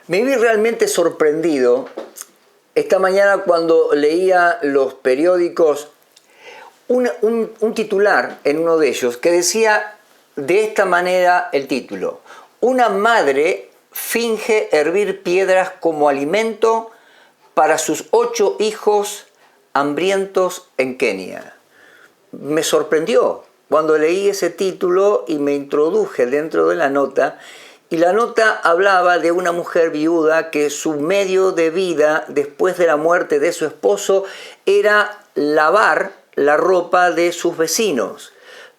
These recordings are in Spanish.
Me vi realmente sorprendido esta mañana cuando leía los periódicos un titular en uno de ellos que decía de esta manera el título: una madre finge hervir piedras como alimento para sus 8 hijos hambrientos en Kenia. Me sorprendió cuando leí ese título y me introduje dentro de la nota. Y la nota hablaba de una mujer viuda que su medio de vida después de la muerte de su esposo era lavar la ropa de sus vecinos.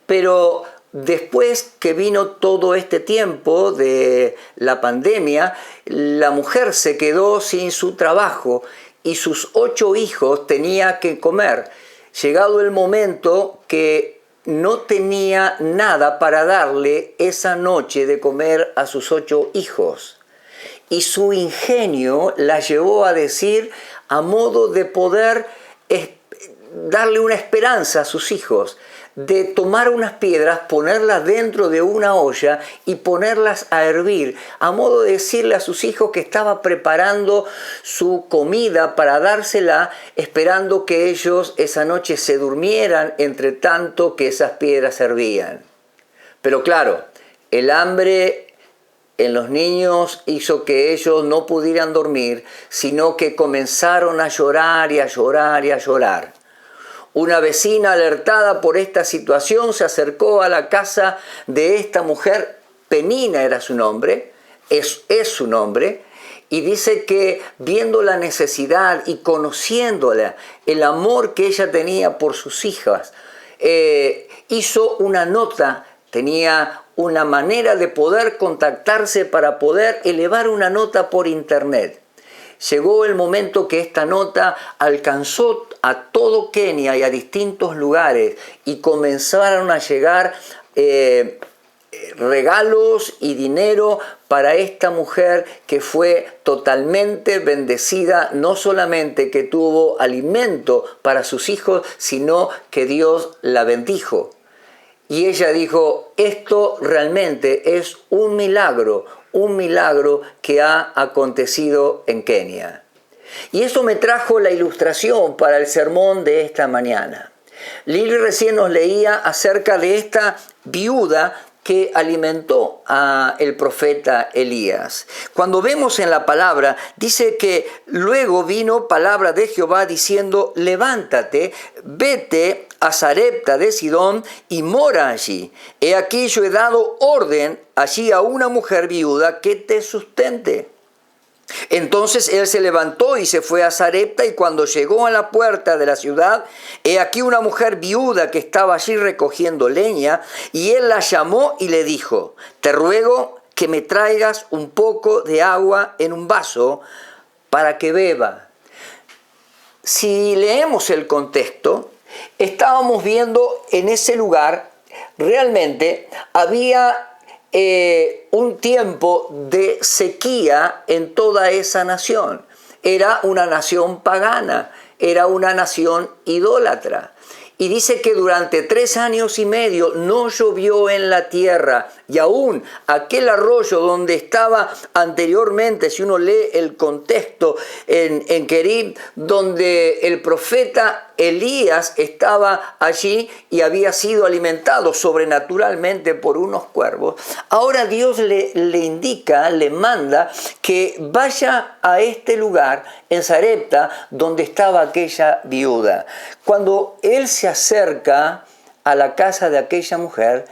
Pero después que vino todo este tiempo de la pandemia, la mujer se quedó sin su trabajo y sus 8 hijos tenía que comer. Llegado el momento que no tenía nada para darle esa noche de comer a sus 8 hijos. Y su ingenio la llevó a decir, a modo de poder darle una esperanza a sus hijos, de tomar unas piedras, ponerlas dentro de una olla y ponerlas a hervir, a modo de decirle a sus hijos que estaba preparando su comida para dársela, esperando que ellos esa noche se durmieran entre tanto que esas piedras hervían. Pero claro, el hambre en los niños hizo que ellos no pudieran dormir, sino que comenzaron a llorar y a llorar y a llorar. Una vecina alertada por esta situación se acercó a la casa de esta mujer, Penina era su nombre, es su nombre, y dice que viendo la necesidad y conociéndola, el amor que ella tenía por sus hijas, hizo una nota, tenía una manera de poder contactarse para poder elevar una nota por internet. Llegó el momento que esta nota alcanzó a todo Kenia y a distintos lugares y comenzaron a llegar regalos y dinero para esta mujer que fue totalmente bendecida, no solamente que tuvo alimento para sus hijos, sino que Dios la bendijo. Y ella dijo, esto realmente es un milagro que ha acontecido en Kenia. Y eso me trajo la ilustración para el sermón de esta mañana. Lili recién nos leía acerca de esta viuda que alimentó al profeta Elías. Cuando vemos en la palabra, dice que luego vino palabra de Jehová diciendo, levántate, vete a Sarepta de Sidón y mora allí. He aquí yo he dado orden allí a una mujer viuda que te sustente. Entonces él se levantó y se fue a Sarepta, y cuando llegó a la puerta de la ciudad, he aquí una mujer viuda que estaba allí recogiendo leña, y él la llamó y le dijo, te ruego que me traigas un poco de agua en un vaso para que beba. Si leemos el contexto, estábamos viendo en ese lugar, realmente había un tiempo de sequía en toda esa nación. Era una nación pagana, era una nación idólatra. Y dice que durante 3 años y medio no llovió en la tierra, y aún aquel arroyo donde estaba anteriormente, si uno lee el contexto en Querib, donde el profeta Elías estaba allí y había sido alimentado sobrenaturalmente por unos cuervos, ahora Dios le indica, le manda que vaya a este lugar en Sarepta donde estaba aquella viuda. Cuando él se acerca a la casa de aquella mujer,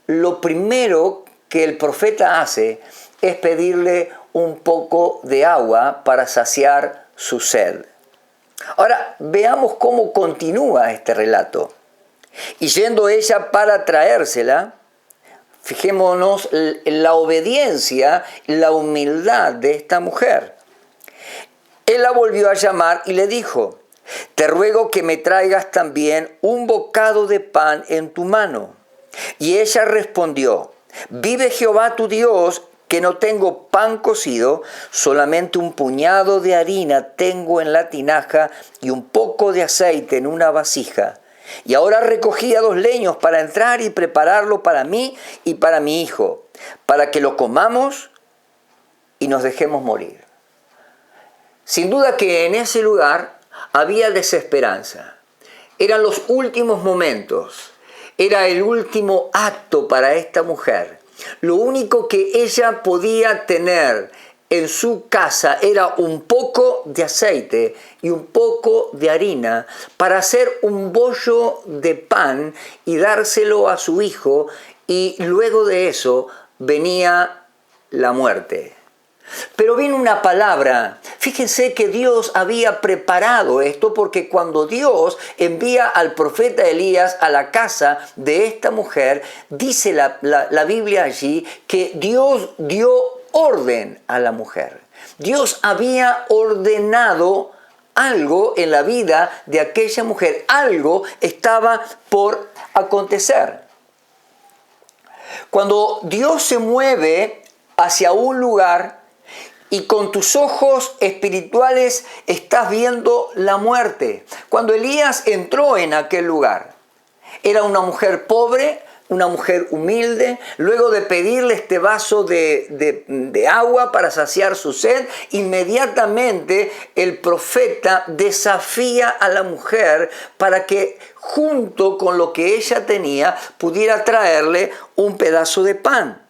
lo primero que el profeta hace es pedirle un poco de agua para saciar su sed. Ahora, veamos cómo continúa este relato. Y yendo ella para traérsela, fijémonos en la obediencia, la humildad de esta mujer. Él la volvió a llamar y le dijo, te ruego que me traigas también un bocado de pan en tu mano. Y ella respondió, vive Jehová tu Dios, que no tengo pan cocido, solamente un puñado de harina tengo en la tinaja y un poco de aceite en una vasija. Y ahora recogía 2 leños para entrar y prepararlo para mí y para mi hijo, para que lo comamos y nos dejemos morir. Sin duda que en ese lugar había desesperanza. Eran los últimos momentos. Era el último acto para esta mujer. Lo único que ella podía tener en su casa era un poco de aceite y un poco de harina para hacer un bollo de pan y dárselo a su hijo, y luego de eso venía la muerte. Pero viene una palabra. Fíjense que Dios había preparado esto, porque cuando Dios envía al profeta Elías a la casa de esta mujer, dice la Biblia allí que Dios dio orden a la mujer. Dios había ordenado algo en la vida de aquella mujer. Algo estaba por acontecer. Cuando Dios se mueve hacia un lugar y con tus ojos espirituales estás viendo la muerte. Cuando Elías entró en aquel lugar, era una mujer pobre, una mujer humilde. Luego de pedirle este vaso de agua para saciar su sed, inmediatamente el profeta desafía a la mujer para que junto con lo que ella tenía pudiera traerle un pedazo de pan.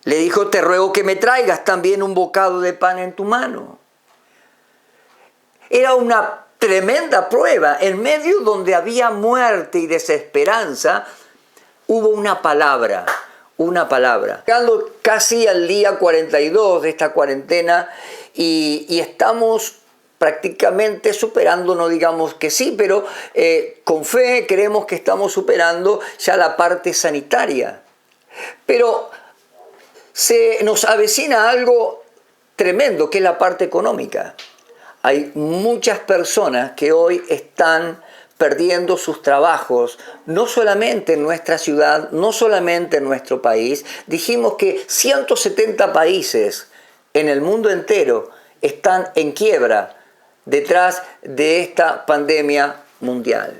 Le dijo: te ruego que me traigas también un bocado de pan en tu mano. Era una tremenda prueba. En medio donde había muerte y desesperanza, hubo una palabra. Llegando casi al día 42 de esta cuarentena y estamos prácticamente superando, no digamos que sí, pero con fe creemos que estamos superando ya la parte sanitaria. Pero se nos avecina algo tremendo, que es la parte económica. Hay muchas personas que hoy están perdiendo sus trabajos, no solamente en nuestra ciudad, no solamente en nuestro país. Dijimos que 170 países en el mundo entero están en quiebra detrás de esta pandemia mundial.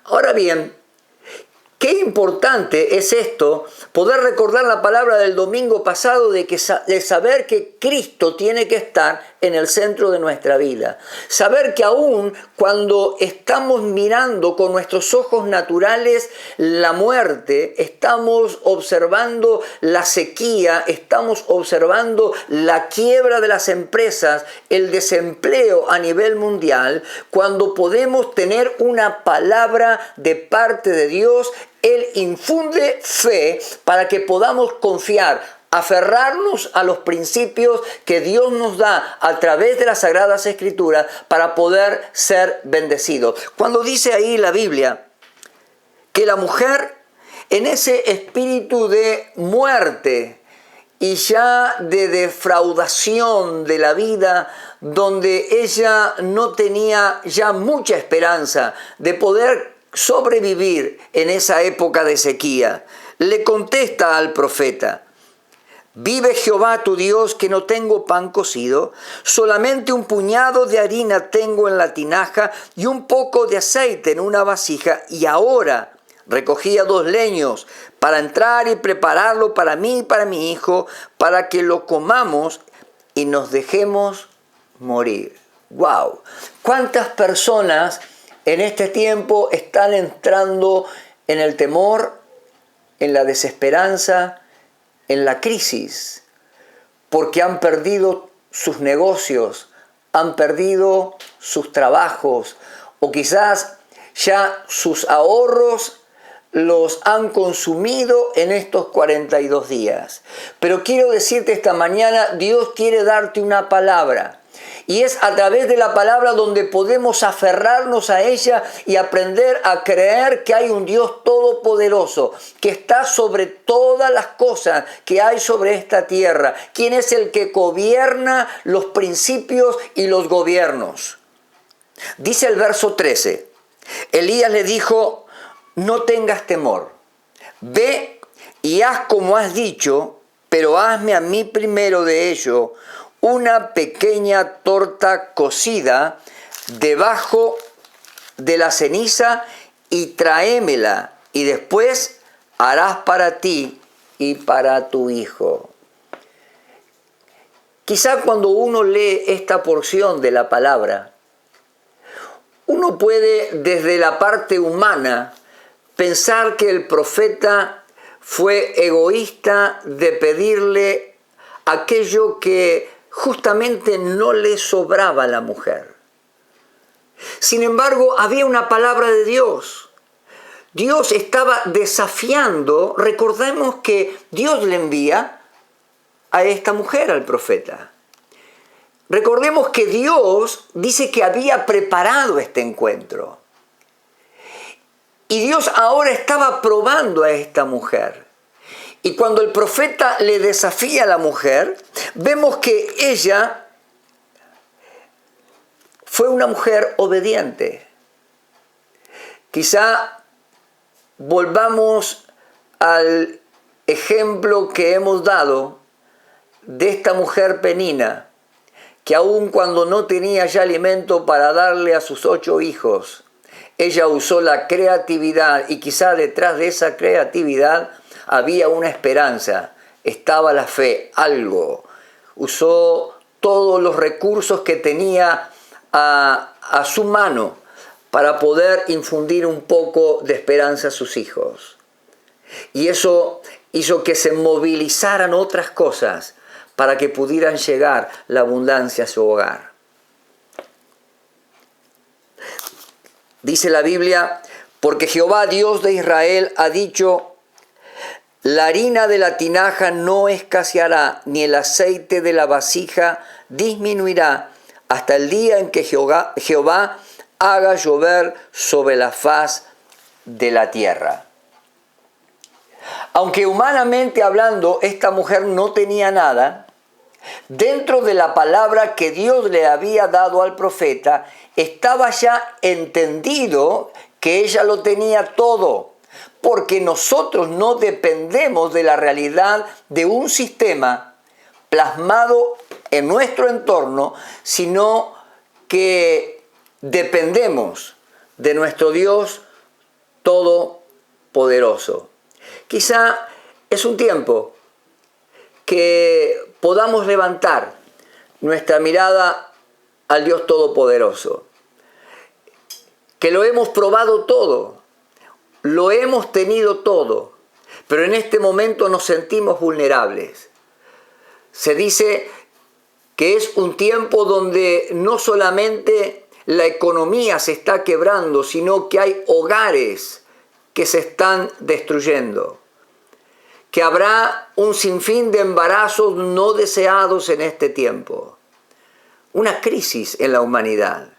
Ahora bien, qué importante es esto, poder recordar la palabra del domingo pasado de saber que Cristo tiene que estar en el centro de nuestra vida. Saber que aún cuando estamos mirando con nuestros ojos naturales la muerte, estamos observando la sequía, estamos observando la quiebra de las empresas, el desempleo a nivel mundial, cuando podemos tener una palabra de parte de Dios, Él infunde fe para que podamos confiar, aferrarnos a los principios que Dios nos da a través de las Sagradas Escrituras para poder ser bendecidos. Cuando dice ahí la Biblia que la mujer, en ese espíritu de muerte y ya de defraudación de la vida, donde ella no tenía ya mucha esperanza de poder sobrevivir en esa época de sequía, le contesta al profeta: vive Jehová tu Dios que no tengo pan cocido, solamente un puñado de harina tengo en la tinaja y un poco de aceite en una vasija, y ahora recogía 2 leños para entrar y prepararlo para mí y para mi hijo, para que lo comamos y nos dejemos morir. ¡Wow! ¿Cuántas personas en este tiempo están entrando en el temor, en la desesperanza, en la crisis? Porque han perdido sus negocios, han perdido sus trabajos, o quizás ya sus ahorros los han consumido en estos 42 días. Pero quiero decirte esta mañana, Dios quiere darte una palabra. Y es a través de la palabra donde podemos aferrarnos a ella y aprender a creer que hay un Dios todopoderoso, que está sobre todas las cosas que hay sobre esta tierra, quien es el que gobierna los principios y los gobiernos. Dice el verso 13, Elías le dijo: no tengas temor, ve y haz como has dicho, pero hazme a mí primero de ello una pequeña torta cocida debajo de la ceniza y tráemela, y después harás para ti y para tu hijo. Quizá cuando uno lee esta porción de la palabra, uno puede desde la parte humana pensar que el profeta fue egoísta de pedirle aquello que justamente no le sobraba a la mujer. Sin embargo, había una palabra de Dios. Dios estaba desafiando, recordemos que Dios le envía a esta mujer, al profeta. Recordemos que Dios dice que había preparado este encuentro. Y Dios ahora estaba probando a esta mujer. Y cuando el profeta le desafía a la mujer, vemos que ella fue una mujer obediente. Quizá volvamos al ejemplo que hemos dado de esta mujer Penina, que aun cuando no tenía ya alimento para darle a sus 8 hijos, ella usó la creatividad, y quizá detrás de esa creatividad había una esperanza, estaba la fe, algo. Usó todos los recursos que tenía a su mano para poder infundir un poco de esperanza a sus hijos. Y eso hizo que se movilizaran otras cosas para que pudieran llegar la abundancia a su hogar. Dice la Biblia, porque Jehová Dios de Israel ha dicho, la harina de la tinaja no escaseará, ni el aceite de la vasija disminuirá, hasta el día en que Jehová haga llover sobre la faz de la tierra. Aunque humanamente hablando esta mujer no tenía nada, dentro de la palabra que Dios le había dado al profeta, estaba ya entendido que ella lo tenía todo, porque nosotros no dependemos de la realidad de un sistema plasmado en nuestro entorno, sino que dependemos de nuestro Dios todopoderoso. Quizá es un tiempo que podamos levantar nuestra mirada al Dios todopoderoso, que lo hemos probado todo, lo hemos tenido todo, pero en este momento nos sentimos vulnerables. Se dice que es un tiempo donde no solamente la economía se está quebrando, sino que hay hogares que se están destruyendo, que habrá un sinfín de embarazos no deseados en este tiempo, una crisis en la humanidad.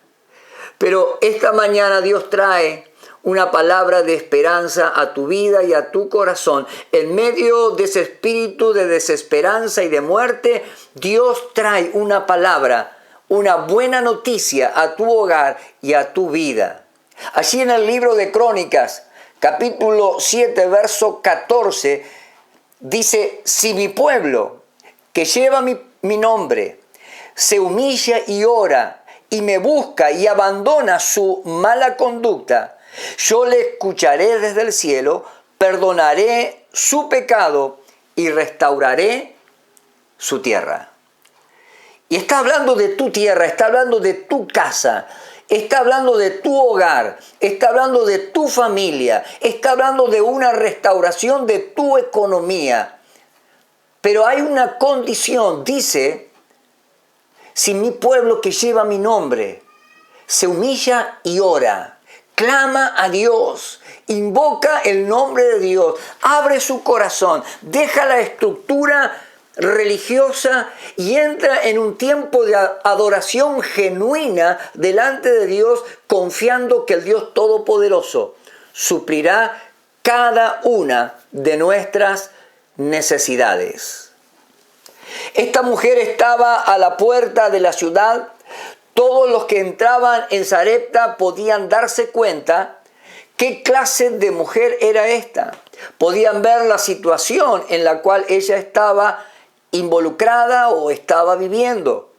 Pero esta mañana Dios trae una palabra de esperanza a tu vida y a tu corazón. En medio de ese espíritu de desesperanza y de muerte, Dios trae una palabra, una buena noticia a tu hogar y a tu vida. Allí en el libro de Crónicas, capítulo 7, verso 14, dice, si mi pueblo, que lleva mi nombre, se humilla y ora, y me busca y abandona su mala conducta, yo le escucharé desde el cielo, perdonaré su pecado y restauraré su tierra. Y está hablando de tu tierra, está hablando de tu casa, está hablando de tu hogar, está hablando de tu familia, está hablando de una restauración de tu economía. Pero hay una condición, dice, si mi pueblo que lleva mi nombre se humilla y ora, clama a Dios, invoca el nombre de Dios, abre su corazón, deja la estructura religiosa y entra en un tiempo de adoración genuina delante de Dios, confiando que el Dios Todopoderoso suplirá cada una de nuestras necesidades. Esta mujer estaba a la puerta de la ciudad. Todos los que entraban en Sarepta podían darse cuenta qué clase de mujer era esta. Podían ver la situación en la cual ella estaba involucrada o estaba viviendo.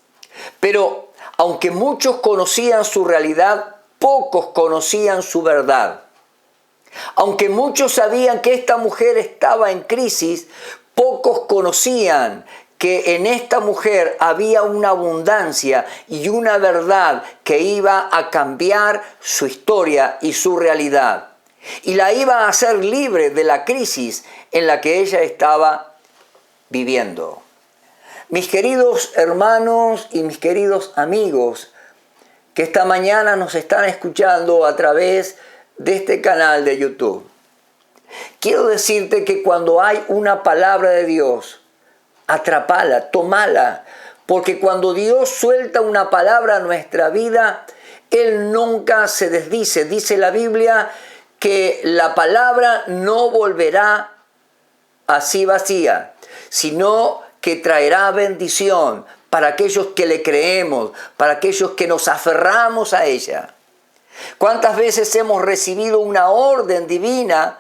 Pero aunque muchos conocían su realidad, pocos conocían su verdad. Aunque muchos sabían que esta mujer estaba en crisis, pocos conocían que en esta mujer había una abundancia y una verdad que iba a cambiar su historia y su realidad. Y la iba a hacer libre de la crisis en la que ella estaba viviendo. Mis queridos hermanos y mis queridos amigos que esta mañana nos están escuchando a través de este canal de YouTube, quiero decirte que cuando hay una palabra de Dios, atrapala, tomala, porque cuando Dios suelta una palabra a nuestra vida, Él nunca se desdice. Dice la Biblia que la palabra no volverá así vacía, sino que traerá bendición para aquellos que le creemos, para aquellos que nos aferramos a ella. ¿Cuántas veces hemos recibido una orden divina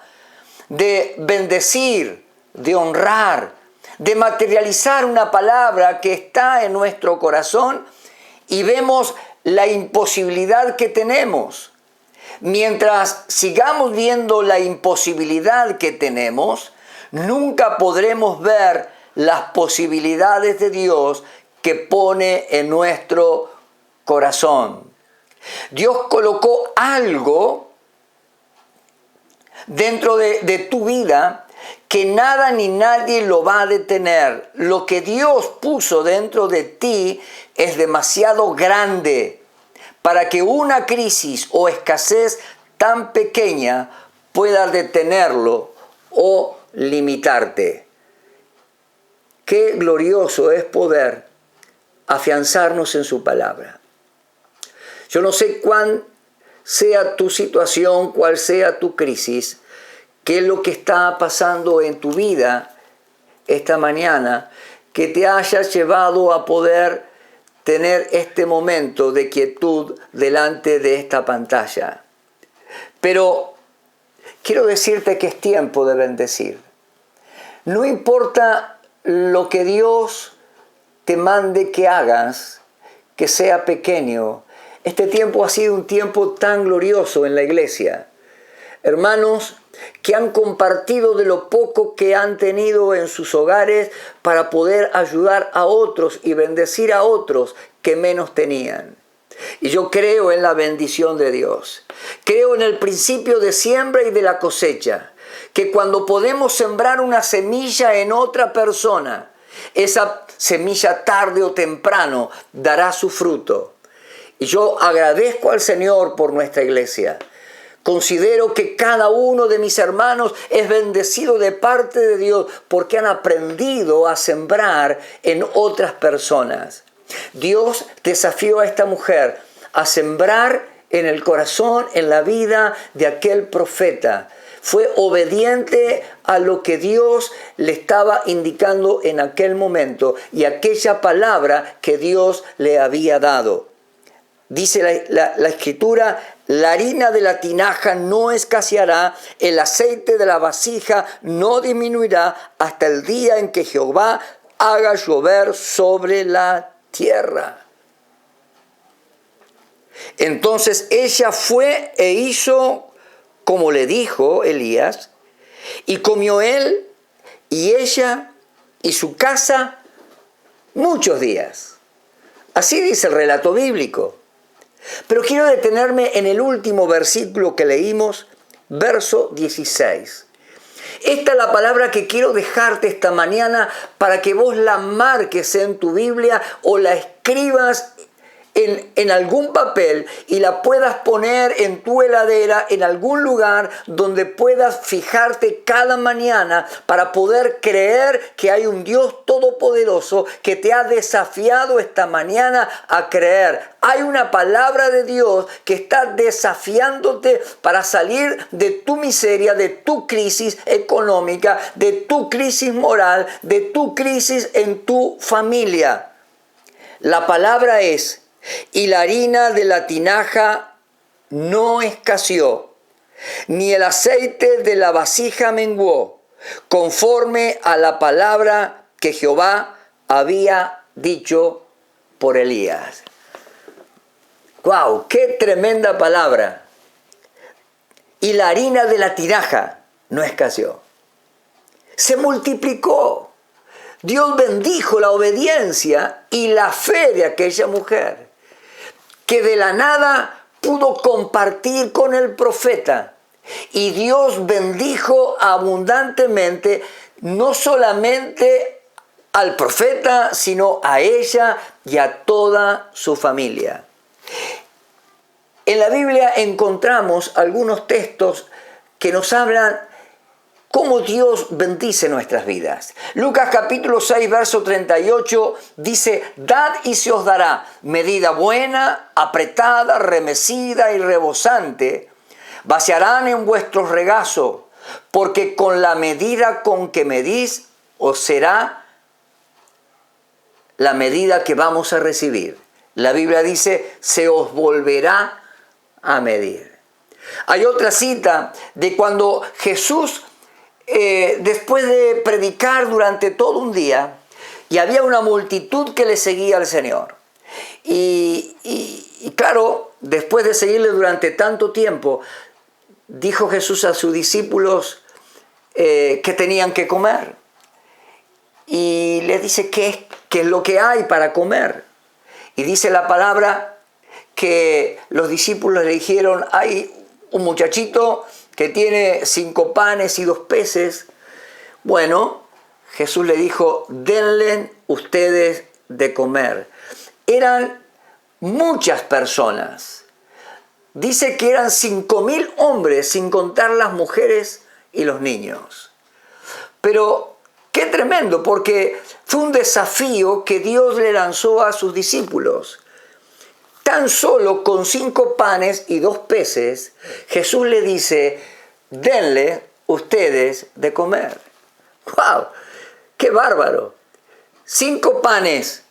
de bendecir, de honrar, de materializar una palabra que está en nuestro corazón y vemos la imposibilidad que tenemos? Mientras sigamos viendo la imposibilidad que tenemos, nunca podremos ver las posibilidades de Dios que pone en nuestro corazón. Dios colocó algo dentro de tu vida que nada ni nadie lo va a detener. Lo que Dios puso dentro de ti es demasiado grande para que una crisis o escasez tan pequeña pueda detenerlo o limitarte. Qué glorioso es poder afianzarnos en su palabra. Yo no sé cuál sea tu situación, cuál sea tu crisis, qué es lo que está pasando en tu vida esta mañana, que te haya llevado a poder tener este momento de quietud delante de esta pantalla. Pero quiero decirte que es tiempo de bendecir. No importa lo que Dios te mande que hagas, que sea pequeño. Este tiempo ha sido un tiempo tan glorioso en la iglesia. Hermanos que han compartido de lo poco que han tenido en sus hogares para poder ayudar a otros y bendecir a otros que menos tenían. Y yo creo en la bendición de Dios. Creo en el principio de siembra y de la cosecha. Que cuando podemos sembrar una semilla en otra persona, esa semilla tarde o temprano dará su fruto. Y yo agradezco al Señor por nuestra iglesia. Considero que cada uno de mis hermanos es bendecido de parte de Dios porque han aprendido a sembrar en otras personas. Dios desafió a esta mujer a sembrar en el corazón, en la vida de aquel profeta. Fue obediente a lo que Dios le estaba indicando en aquel momento y aquella palabra que Dios le había dado. Dice la Escritura: la harina de la tinaja no escaseará, el aceite de la vasija no disminuirá hasta el día en que Jehová haga llover sobre la tierra. Entonces ella fue e hizo como le dijo Elías, y comió él y ella y su casa muchos días. Así dice el relato bíblico. Pero quiero detenerme en el último versículo que leímos, verso 16. Esta es la palabra que quiero dejarte esta mañana para que vos la marques en tu Biblia o la escribas en algún papel y la puedas poner en tu heladera, en algún lugar donde puedas fijarte cada mañana para poder creer que hay un Dios todopoderoso que te ha desafiado esta mañana a creer. Hay una palabra de Dios que está desafiándote para salir de tu miseria, de tu crisis económica, de tu crisis moral, de tu crisis en tu familia. La palabra es: y la harina de la tinaja no escaseó, ni el aceite de la vasija menguó, conforme a la palabra que Jehová había dicho por Elías. ¡Wow! ¡Qué tremenda palabra! Y la harina de la tinaja no escaseó. Se multiplicó. Dios bendijo la obediencia y la fe de aquella mujer, que de la nada pudo compartir con el profeta. Y Dios bendijo abundantemente, no solamente al profeta, sino a ella y a toda su familia. En la Biblia encontramos algunos textos que nos hablan cómo Dios bendice nuestras vidas. Lucas capítulo 6, verso 38 dice: dad y se os dará, medida buena, apretada, remecida y rebosante, vaciarán en vuestro regazo, porque con la medida con que medís, os será la medida que vamos a recibir. La Biblia dice: se os volverá a medir. Hay otra cita de cuando Jesús, después de predicar durante todo un día, y había una multitud que le seguía al Señor. Y claro, después de seguirle durante tanto tiempo, dijo Jesús a sus discípulos que tenían que comer. Y les dice qué es lo que hay para comer. Y dice la palabra que los discípulos le dijeron: hay un muchachito que tiene 5 panes y 2 peces. Bueno, Jesús le dijo: denle ustedes de comer. Eran muchas personas. Dice que eran 5.000 hombres, sin contar las mujeres y los niños. Pero qué tremendo, porque fue un desafío que Dios le lanzó a sus discípulos. Tan solo con 5 panes y 2 peces, Jesús le dice: denle ustedes de comer. ¡Wow! ¡Qué bárbaro! 5 panes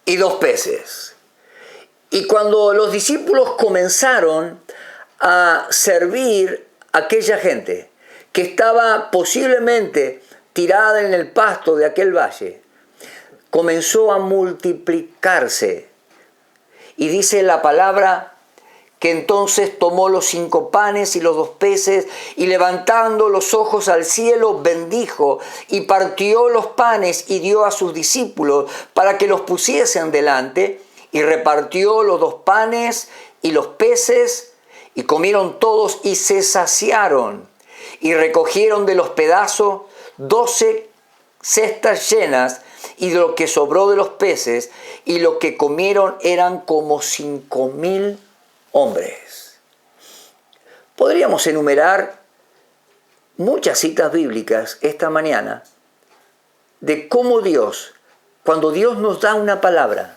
y 2 peces. Y cuando los discípulos comenzaron a servir a aquella gente que estaba posiblemente tirada en el pasto de aquel valle, comenzó a multiplicarse. Y dice la palabra que entonces tomó los 5 panes y los 2 peces, y levantando los ojos al cielo, bendijo y partió los panes y dio a sus discípulos para que los pusiesen delante, y repartió los 2 panes y los peces, y comieron todos y se saciaron, y recogieron de los pedazos 12 cestas llenas, y de lo que sobró de los peces, y lo que comieron eran como 5.000 hombres. Podríamos enumerar muchas citas bíblicas esta mañana de cómo Dios, cuando Dios nos da una palabra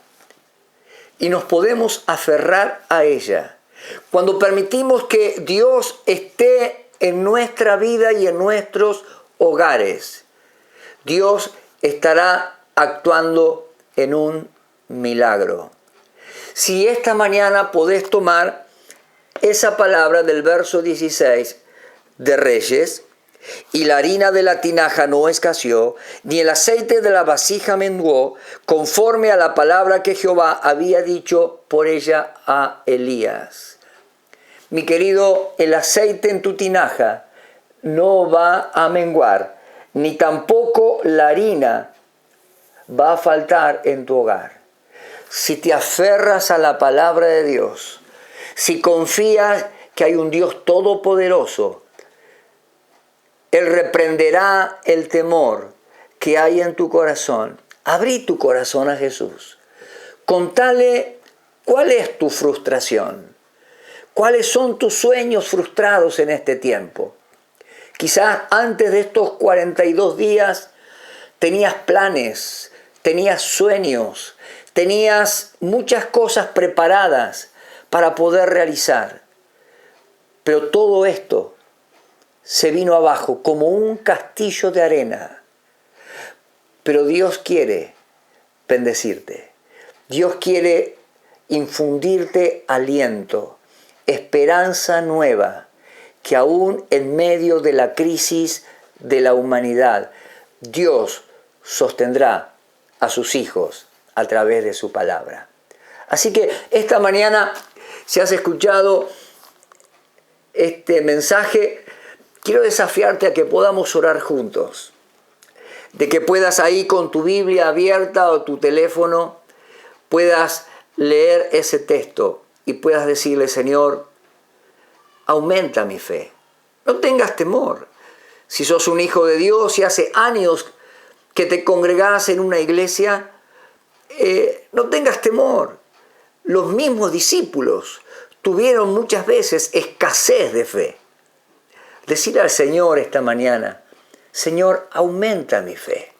y nos podemos aferrar a ella, cuando permitimos que Dios esté en nuestra vida y en nuestros hogares, Dios estará actuando en un milagro. Si esta mañana podés tomar esa palabra del verso 16 de Reyes: y la harina de la tinaja no escaseó, ni el aceite de la vasija menguó, conforme a la palabra que Jehová había dicho por ella a Elías. Mi querido, el aceite en tu tinaja no va a menguar, ni tampoco la harina va a faltar en tu hogar. Si te aferras a la palabra de Dios, si confías que hay un Dios todopoderoso, Él reprenderá el temor que hay en tu corazón. Abrí tu corazón a Jesús. Contale cuál es tu frustración, cuáles son tus sueños frustrados en este tiempo. Quizás antes de estos 42 días tenías planes, tenías sueños, tenías muchas cosas preparadas para poder realizar. Pero todo esto se vino abajo como un castillo de arena. Pero Dios quiere bendecirte. Dios quiere infundirte aliento, esperanza nueva, que aún en medio de la crisis de la humanidad, Dios sostendrá a sus hijos a través de su palabra. Así que esta mañana, si has escuchado este mensaje, quiero desafiarte a que podamos orar juntos. de que puedas ahí con tu Biblia abierta o tu teléfono, puedas leer ese texto y puedas decirle, Señor, aumenta mi fe. No tengas temor. Si sos un hijo de Dios y hace años que te congregás en una iglesia, no tengas temor. Los mismos discípulos tuvieron muchas veces escasez de fe. Decir al Señor esta mañana, Señor, aumenta mi fe.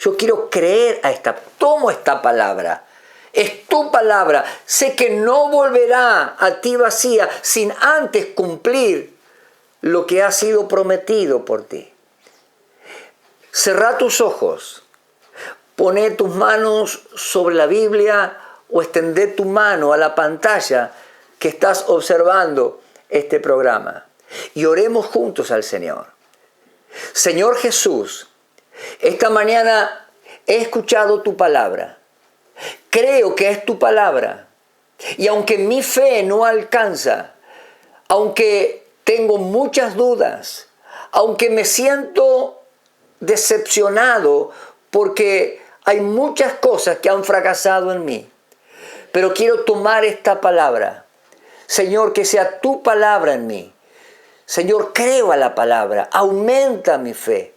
Yo quiero creer tomo esta palabra. Es tu palabra. Sé que no volverá a ti vacía sin antes cumplir lo que ha sido prometido por ti. Cerrá tus ojos. Poné tus manos sobre la Biblia o extendé tu mano a la pantalla que estás observando este programa. Y oremos juntos al Señor. Señor Jesús, esta mañana he escuchado tu palabra. Creo que es tu palabra. Y aunque mi fe no alcanza, aunque tengo muchas dudas, aunque me siento decepcionado porque hay muchas cosas que han fracasado en mí, pero quiero tomar esta palabra. Señor, que sea tu palabra en mí. Señor, creo a la palabra, aumenta mi fe.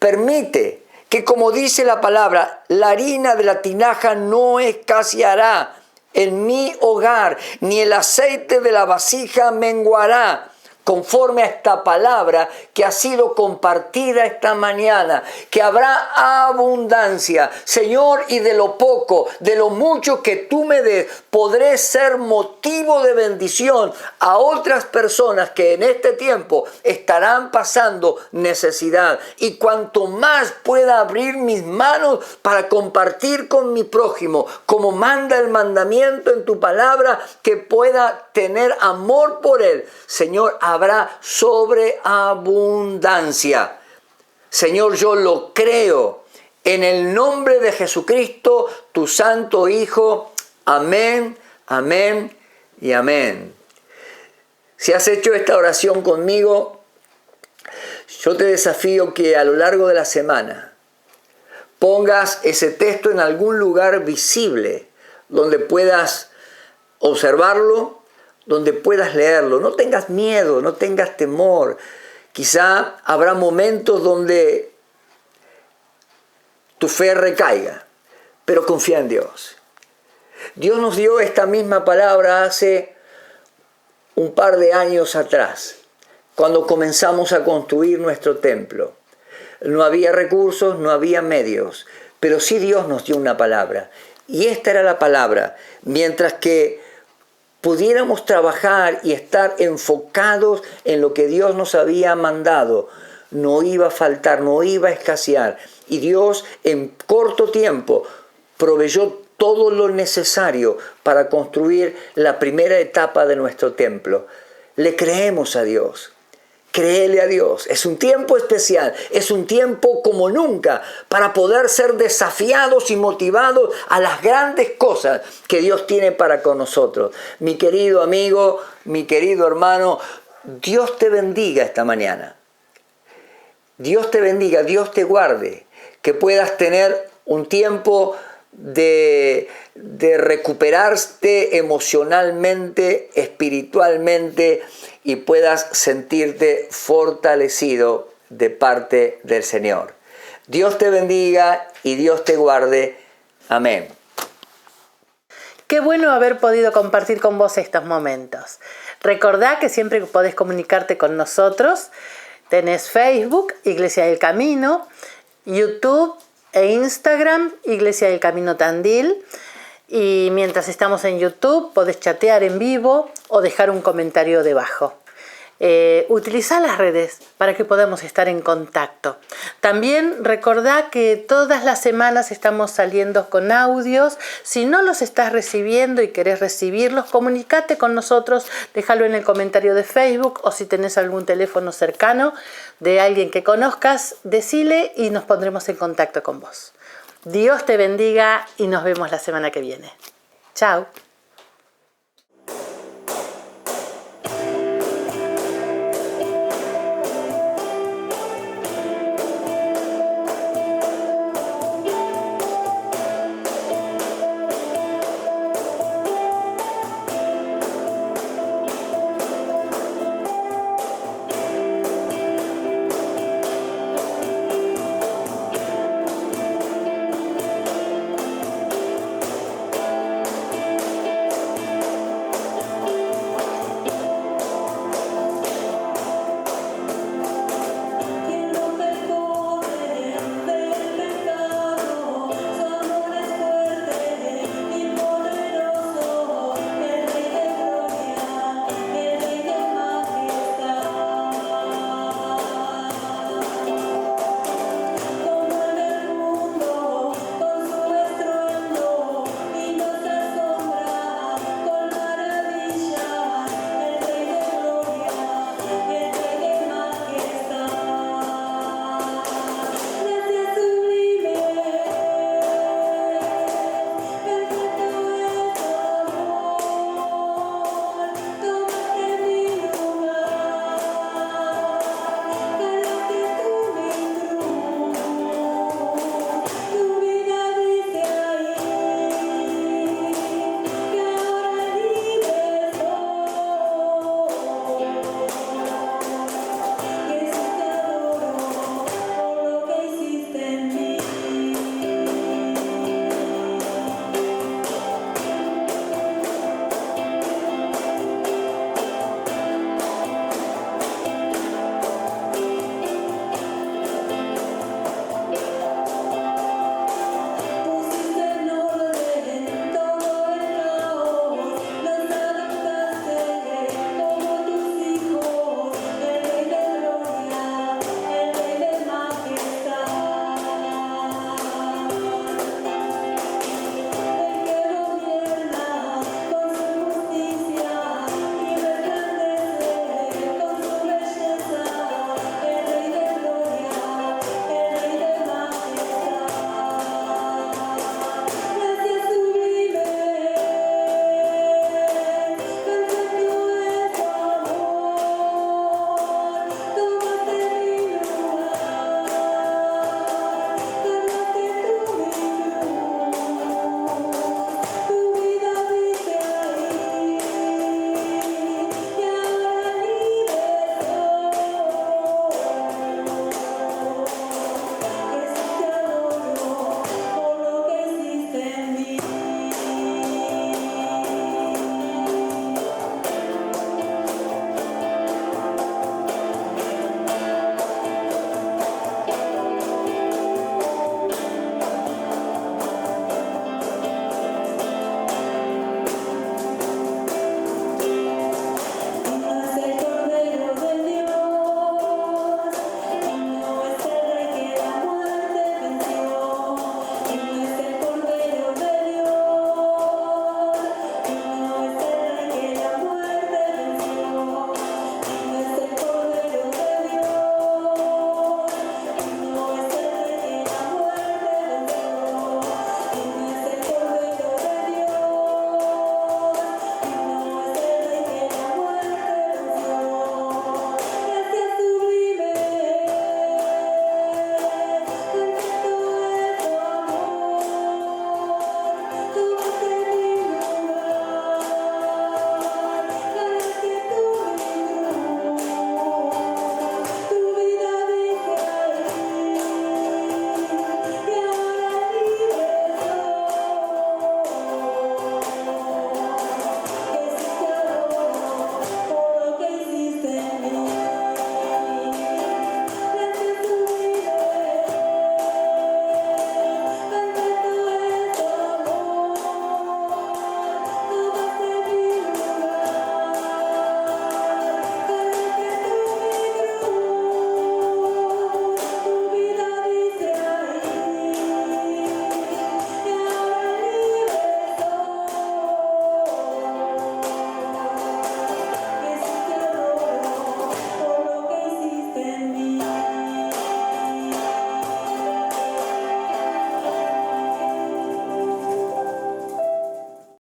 Permite que, como dice la palabra, la harina de la tinaja no escaseará en mi hogar, ni el aceite de la vasija menguará, conforme a esta palabra que ha sido compartida esta mañana, que habrá abundancia. Señor, y de lo poco, de lo mucho que tú me des, podré ser motivo de bendición a otras personas que en este tiempo estarán pasando necesidad. Y cuanto más pueda abrir mis manos para compartir con mi prójimo, como manda el mandamiento en tu palabra, que pueda tener amor por él, Señor, habrá sobreabundancia. Señor, yo lo creo en el nombre de Jesucristo, tu santo Hijo. Amén, amén y amén. Si has hecho esta oración conmigo, yo te desafío que a lo largo de la semana pongas ese texto en algún lugar visible donde puedas observarlo, donde puedas leerlo. No tengas miedo, no tengas temor. Quizá habrá momentos donde tu fe recaiga, pero confía en Dios. Dios nos dio esta misma palabra hace un par de años atrás, cuando comenzamos a construir nuestro templo. No había recursos, no había medios, pero sí Dios nos dio una palabra. Y esta era la palabra, mientras que pudiéramos trabajar y estar enfocados en lo que Dios nos había mandado, no iba a faltar, no iba a escasear. Y Dios en corto tiempo proveyó todo lo necesario para construir la primera etapa de nuestro templo. Le creemos a Dios. Créele a Dios. Es un tiempo especial, es un tiempo como nunca para poder ser desafiados y motivados a las grandes cosas que Dios tiene para con nosotros. Mi querido amigo, mi querido hermano, Dios te bendiga esta mañana. Dios te bendiga, Dios te guarde, que puedas tener un tiempo de recuperarte emocionalmente, espiritualmente, y puedas sentirte fortalecido de parte del Señor. Dios te bendiga y Dios te guarde. Amén. Qué bueno haber podido compartir con vos estos momentos. Recordá que siempre podés comunicarte con nosotros. Tenés Facebook, Iglesia del Camino, YouTube e Instagram, Iglesia del Camino Tandil. Y mientras estamos en YouTube, podés chatear en vivo o dejar un comentario debajo. Utilizá las redes para que podamos estar en contacto. También recordá que todas las semanas estamos saliendo con audios. Si no los estás recibiendo y querés recibirlos, comunicate con nosotros, déjalo en el comentario de Facebook, o si tenés algún teléfono cercano de alguien que conozcas, decile y nos pondremos en contacto con vos. Dios te bendiga y nos vemos la semana que viene. Chao.